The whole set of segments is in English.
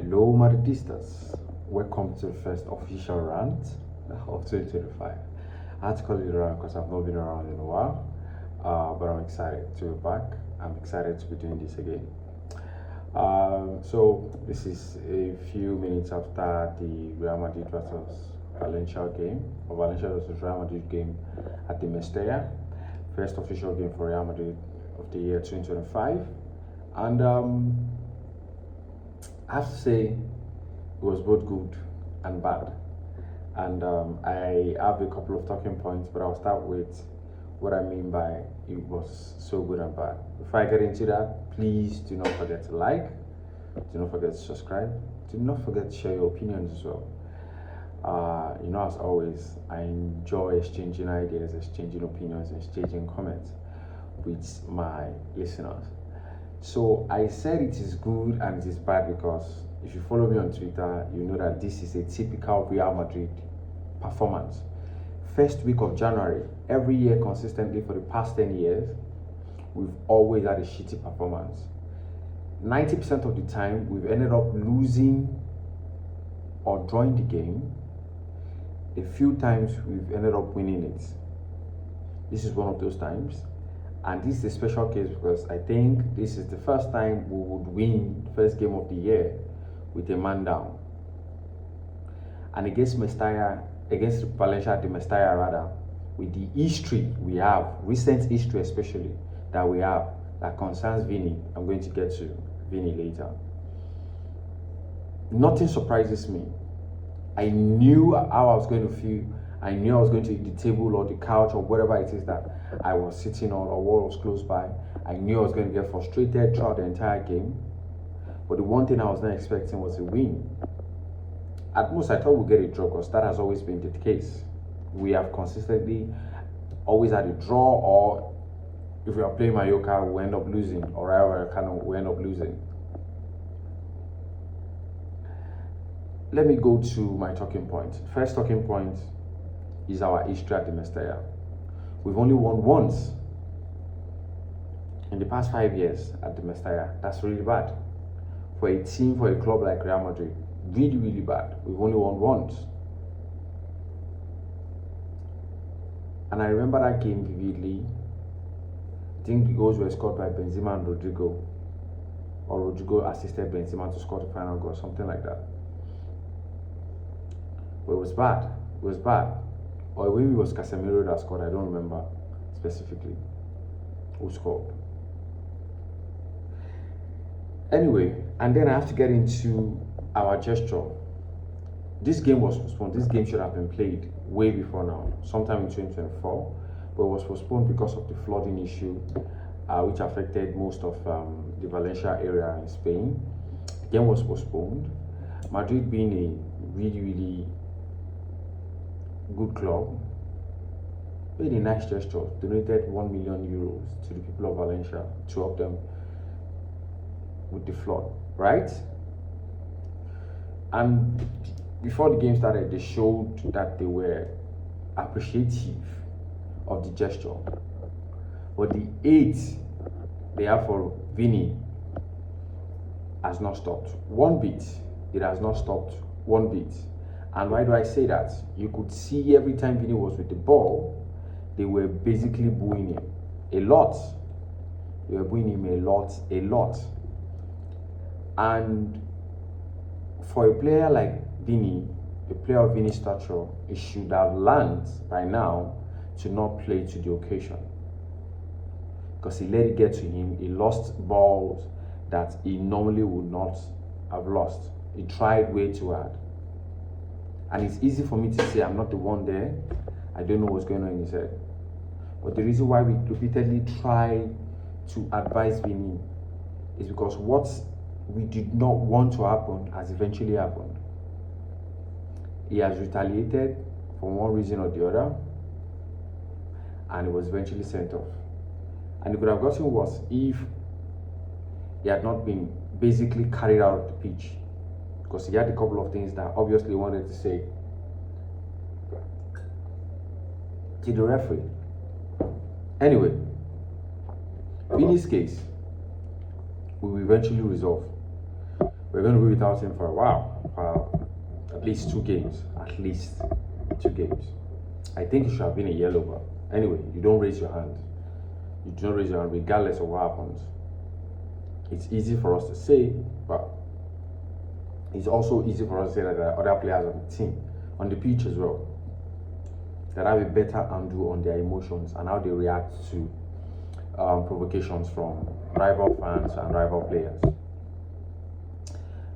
Hello, Madridistas. Welcome to the first official rant of 2025. I had to call it around because I've not been around in a while, but I'm excited to be back. I'm excited to be doing this again. So this is a few minutes after the Real Madrid versus Valencia game, or Valencia versus Real Madrid game at the Mestalla, first official game for Real Madrid of the year 2025, and I have to say it was both good and bad, and I have a couple of talking points, but I'll start with what I mean by it was so good and bad. Before I get into that, please do not forget to like, do not forget to subscribe, do not forget to share your opinions as well. As always, I enjoy exchanging ideas, exchanging opinions, exchanging comments with my listeners. So I said it is good and it is bad because if you follow me on Twitter, you know that this is a typical Real Madrid performance. First week of January, every year consistently for the past 10 years, we've always had a shitty performance. 90% of the time, we've ended up losing or drawing the game. A few times, we've ended up winning it. This is one of those times. And this is a special case because I think this is the first time we would win the first game of the year with a man down. And against Valencia at the Mestalla rather, with the history we have, recent history especially, that we have, that concerns Vini. I'm going to get to Vini later. Nothing surprises me. I knew how I was going to feel. I knew I was going to eat the table or the couch or whatever it is that I was sitting on or what was close by. I knew I was going to get frustrated throughout the entire game. But the one thing I was not expecting was a win. At most, I thought we'd get a draw because that has always been the case. We have consistently always had a draw, or if we are playing Mallorca, we end up losing, or Rayo we end up losing. Let me go to my talking point. First talking point is our history at the Mestalla. We've only won once in the past 5 years at the Mestalla. That's really bad. For a team, for a club like Real Madrid, really, really bad. We've only won once. And I remember that game vividly. I think the goals were scored by Benzema and Rodrigo. Or Rodrigo assisted Benzema to score the final goal, something like that. But it was bad. It was bad. Or maybe it was Casemiro that scored, I don't remember specifically who scored. Anyway, and then I have to get into our gesture. This game was postponed. This game should have been played way before now, sometime in 2024, but it was postponed because of the flooding issue, which affected most of the Valencia area in Spain. The game was postponed. Madrid being a really, really good club, made a nice gesture, donated 1 million euros to the people of Valencia to help them with the flood, right? And before the game started, they showed that they were appreciative of the gesture. But the hate they have for Vini has not stopped one bit. It has not stopped one bit. And why do I say that? You could see every time Vini was with the ball, they were basically booing him a lot. They were booing him a lot. And for a player like Vini, a player of Vini's stature, he should have learned by now to not play to the occasion. Because he let it get to him. He lost balls that he normally would not have lost. He tried way too hard. And it's easy for me to say I'm not the one there. I don't know what's going on in his head. But the reason why we repeatedly try to advise Vini is because what we did not want to happen has eventually happened. He has retaliated for one reason or the other, and he was eventually sent off. And it could have gotten worse if he had not been basically carried out of the pitch, because he had a couple of things that obviously he wanted to say to the referee. Anyway, Vini's case will eventually resolve. We're going to be without him for a while, for at least 2 games. At least 2 games. I think it should have been a yellow, but anyway, you don't raise your hand. You don't raise your hand regardless of what happens. It's easy for us to say, but it's also easy for us to say that there are other players on the team, on the pitch as well, that have a better handle on their emotions and how they react to provocations from rival fans and rival players.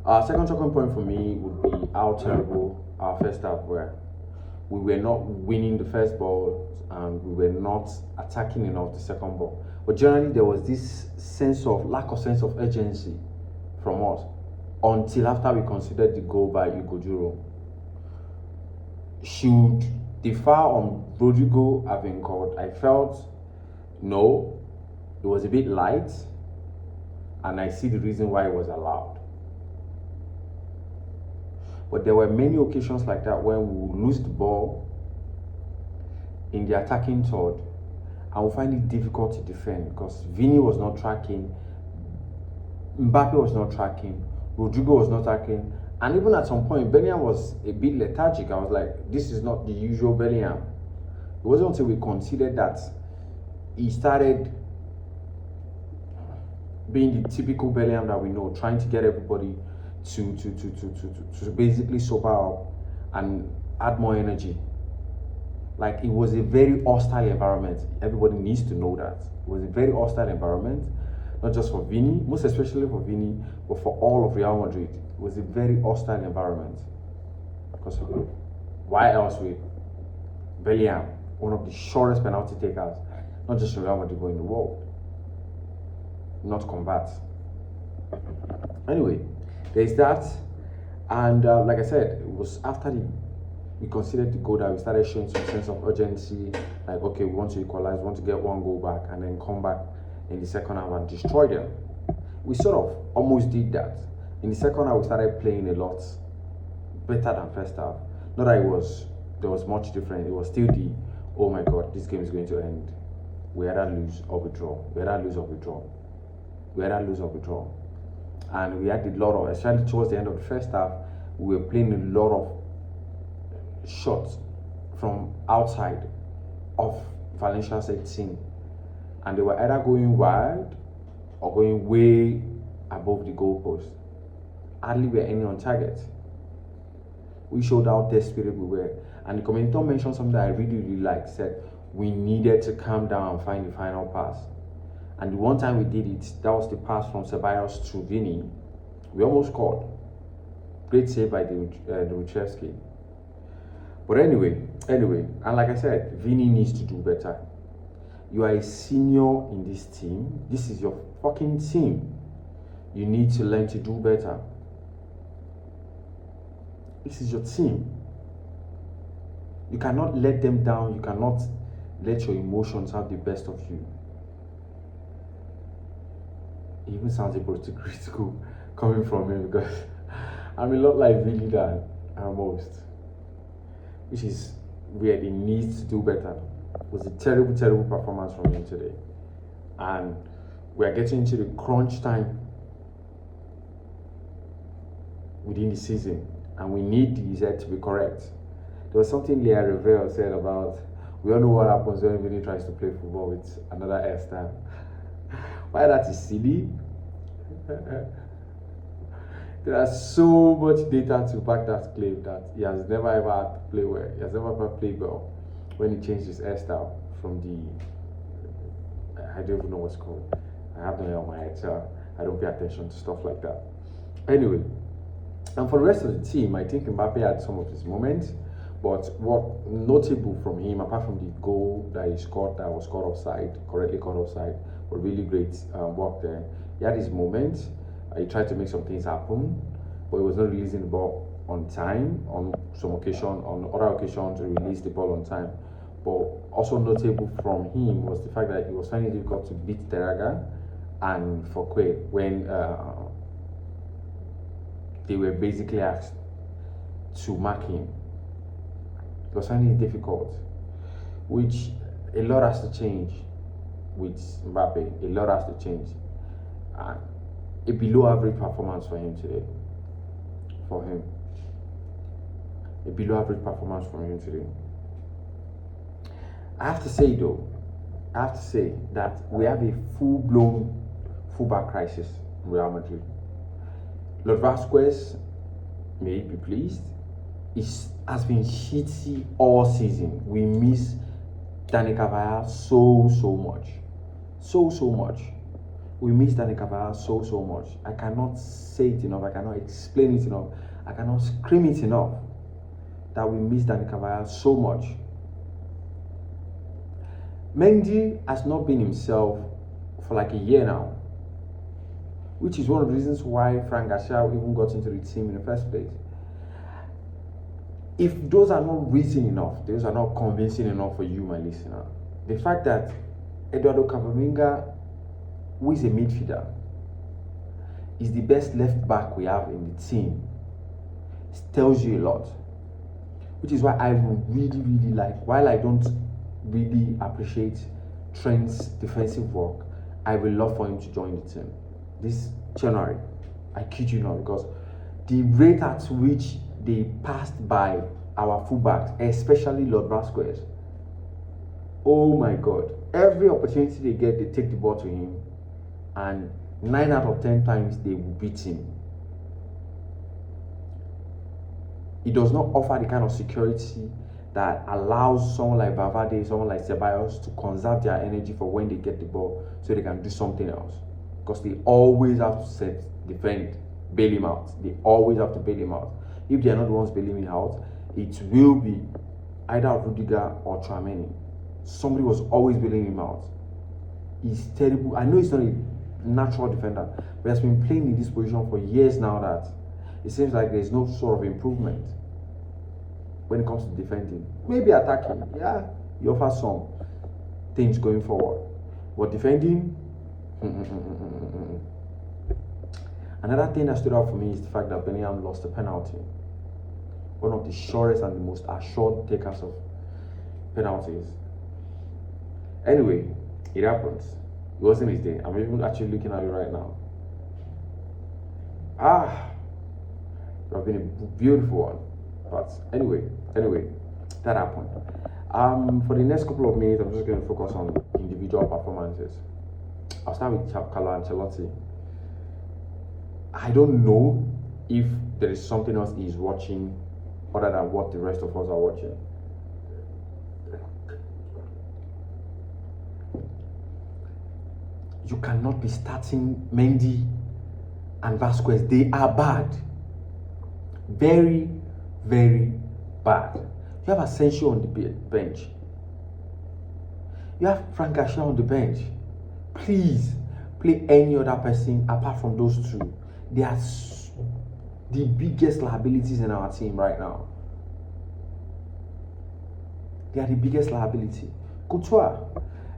Our second talking point for me would be how terrible our first half were. We were not winning the first ball and we were not attacking enough the second ball. But generally there was this lack of sense of urgency from us until after we considered the goal by Ugo. Should the foul on Rodrigo have been called? I felt no, it was a bit light, and I see the reason why it was allowed. But there were many occasions like that when we would lose the ball in the attacking third and we find it difficult to defend because Vini was not tracking, Mbappe was not tracking, Rodrigo was not tracking, and even at some point Bellingham was a bit lethargic. I was like, this is not the usual Bellingham. It wasn't until we considered that he started being the typical Bellingham that we know, trying to get everybody to basically sober up and add more energy. Like, it was a very hostile environment. Everybody needs to know that. It was a very hostile environment, not just for Vini, most especially for Vini, but for all of Real Madrid. It was a very hostile environment. Because why else would Bellingham, one of the shortest penalty takers, not just in Real Madrid, but in the world, not convert? Anyway, there's that, and like I said, it was after we considered the goal that we started showing some sense of urgency, like, okay, we want to equalize, we want to get one goal back, and then come back in the second half and destroy them. We sort of almost did that. In the second half, we started playing a lot better than first half. Not that there was much different. It was still oh my God, this game is going to end. We either lose or withdraw. We either lose or withdraw. We either lose or withdraw. And we had a lot of, especially towards the end of the first half, we were playing a lot of shots from outside of Valencia's 18. And they were either going wide or going way above the goalpost. Hardly were any on target. We showed how desperate we were. And the commentator mentioned something that I really, really liked. Said we needed to calm down and find the final pass. And the one time we did it, that was the pass from Ceballos to Vini. We almost scored. Great save by Dimitrievski. But anyway, and like I said, Vini needs to do better. You are a senior in this team. This is your fucking team. You need to learn to do better. This is your team. You cannot let them down. You cannot let your emotions have the best of you. It even sounds a bit critical coming from him because I'm a lot like Vini than most. Which is weird. He needs to do better. It was a terrible, terrible performance from him today. And we are getting into the crunch time within the season. And we need the result to be correct. There was something Lea Revelle said about, we all know what happens when Vini tries to play football with another hairstyle. Why that is silly? There is so much data to back that claim that he has never ever had to play well. He has never ever played well when he changed his hairstyle from I don't even know what's called. I have no hair on my head, so I don't pay attention to stuff like that. Anyway, and for the rest of the team, I think Mbappe had some of his moments, but what notable from him, apart from the goal that he scored that was caught offside, correctly caught offside, but really great work there. He had his moments. He tried to make some things happen, but he was not releasing the ball on time on some occasion. On other occasions, he released the ball on time. But also notable from him was the fact that he was finding it difficult to beat Terraga and Fouquet when they were basically asked to mark him. He was finding it difficult, which a lot has to change with Mbappe. A lot has to change. A below average performance for him today. for him. A below average performance from him today. I have to say that we have a full-blown fullback crisis in Real Madrid. Lord Vasquez may be pleased. It has been shitty all season. We miss Dani Carvajal so much. So much. We miss Dani Carvajal so much. I cannot say it enough. I cannot explain it enough. I cannot scream it enough that we miss Dani Carvajal so much. Mendy has not been himself for like a year now, which is one of the reasons why Frank Garcia even got into the team in the first place. If those are not reason enough, those are not convincing enough for you, my listener, the fact that Eduardo Camavinga, who is a midfielder, is the best left back we have in the team, tells you a lot. Which is why I would really like, while I don't really appreciate Trent's defensive work, I will love for him to join the team this January. I kid you not, because the rate at which they passed by our fullbacks, especially Lord Vasquez, oh my God, every opportunity they get, they take the ball to him, and 9 out of 10 times they will beat him. It does not offer the kind of security that allows someone like Valverde, someone like Ceballos to conserve their energy for when they get the ball so they can do something else. Because they always have to defend, bail him out. They always have to bail him out. If they are not the ones bailing him out, it will be either Rudiger or Tchouaméni. Somebody was always bailing him out. He's terrible. I know he's not a natural defender, but he has been playing in this position for years now that it seems like there's no sort of improvement when it comes to defending. Maybe attacking, yeah, he offers some things going forward. But defending, Another thing that stood out for me is the fact that Bellingham lost a penalty. One of the surest and the most assured takers of penalties. Anyway, it happens. It wasn't his day. I'm even actually looking at it right now. It would have been a beautiful one. But anyway, that happened. For the next couple of minutes, I'm just going to focus on individual performances. I'll start with Carlo Ancelotti. I don't know if there is something else he's watching other than what the rest of us are watching. You cannot be starting Mendy and Vasquez. They are bad. Very, very bad. You have Asensio on the bench. You have Frank Garcia on the bench. Please play any other person apart from those two. They are the biggest liabilities in our team right now. They are the biggest liability. Courtois.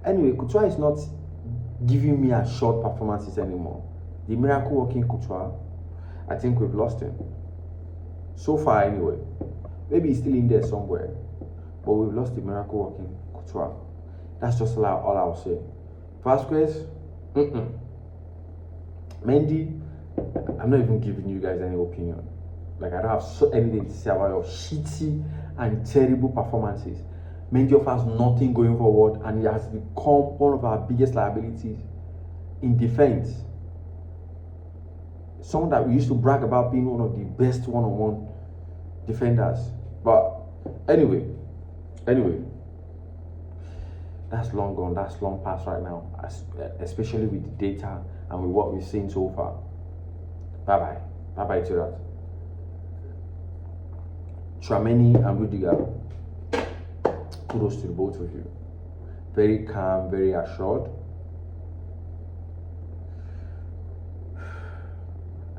Anyway, Courtois is not giving me a short performances anymore. The miracle working Courtois, I think we've lost him. So far anyway. Maybe he's still in there somewhere. But we've lost the miracle working Courtois. That's just all I'll say. Vasquez, Mendy, I'm not even giving you guys any opinion. Like, I don't have anything to say about your shitty and terrible performances. Mendy offers nothing going forward, and he has become one of our biggest liabilities in defense. Someone that we used to brag about being one of the best one-on-one defenders. But anyway, that's long gone. That's long past right now, especially with the data and with what we've seen so far. Bye-bye to that. Tchouaméni and Rudiger, kudos to the both of you. Very calm, very assured.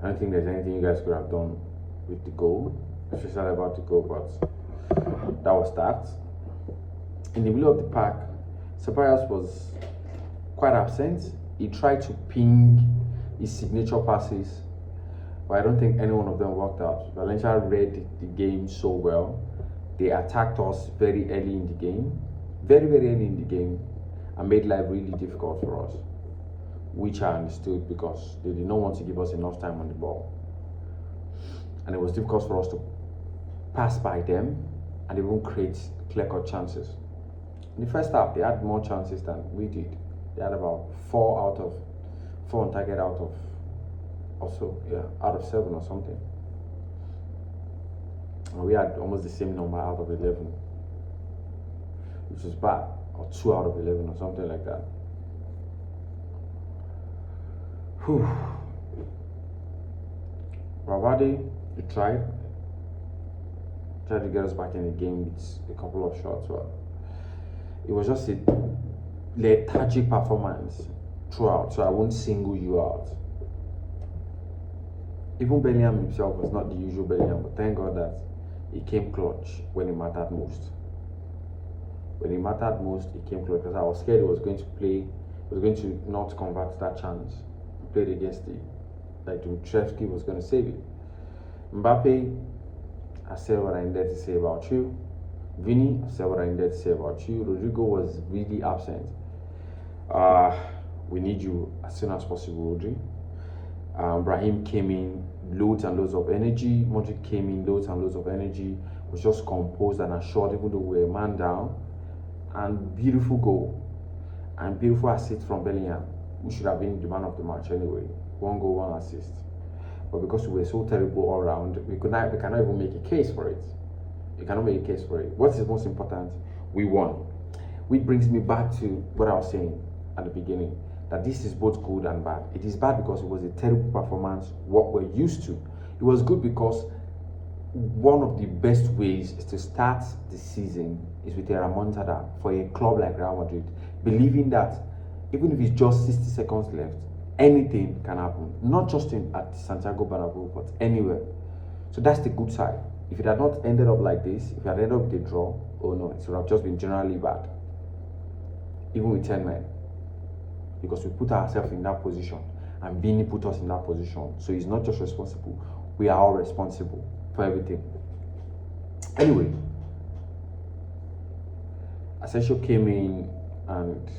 I don't think there's anything you guys could have done with the goal, especially about the goal, but that was that. In the middle of the pack, Ceballos was quite absent. He tried to ping his signature passes, but I don't think any one of them worked out. Valencia read the game so well. They attacked us very early in the game, very early in the game, and made life really difficult for us, which I understood because they did not want to give us enough time on the ball. and it was difficult for us to pass by them and even create clear-cut chances. In the first half, they had more chances than we did. They had about four on target out of out of 7 or something. And we had almost the same number out of 11, which is bad, or 2 out of 11 or something like that. Whew. Ravade, he tried to get us back in the game with a couple of shots, but it was just a lethargic performance throughout, so I won't single you out. Even Bellingham himself was not the usual Bellingham, but thank God that he came clutch when it mattered most. When it mattered most, he came clutch, because I was scared he was going to not convert that chance. He played against Dimitrievski was going to save it. Mbappe, I said what I needed to say about you. Vini, I said what I needed to say about you. Rodrigo was really absent. We need you as soon as possible, Rodri. Brahim came in, loads and loads of energy. Modric came in, loads and loads of energy. Was just composed and assured, even though we were a man down. And beautiful goal. And beautiful assist from Bellingham, who should have been the man of the match anyway. 1 goal, 1 assist. But because we were so terrible all round, we cannot even make a case for it. You cannot make a case for it. What is most important? We won. Which brings me back to what I was saying at the beginning, that this is both good and bad. It is bad because it was a terrible performance, what we're used to. It was good because one of the best ways is to start the season is with a remontada for a club like Real Madrid, believing that even if it's just 60 seconds left, anything can happen. Not just at Santiago Bernabeu, but anywhere. So that's the good side. If it had not ended up like this, if it had ended up with a draw, oh no, it would have just been generally bad. Even with 10 men. Because we put ourselves in that position, and Vini put us in that position. So he's not just responsible, we are all responsible for everything. Anyway, Asensio came in and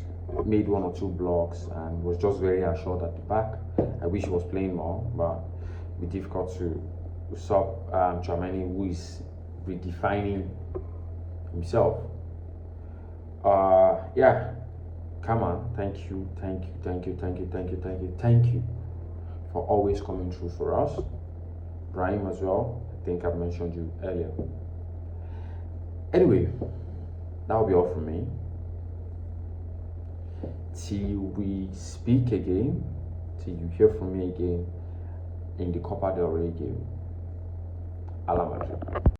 made 1 or 2 blocks and was just very assured at the back. I wish he was playing more, but it's difficult to stop Tchouaméni, who is redefining himself. Yeah, come on, thank you for always coming through for us. Brahim as well, I think I've mentioned you earlier. Anyway, that will be all from me. Till we speak again, till you hear from me again in the Copa del Rey game.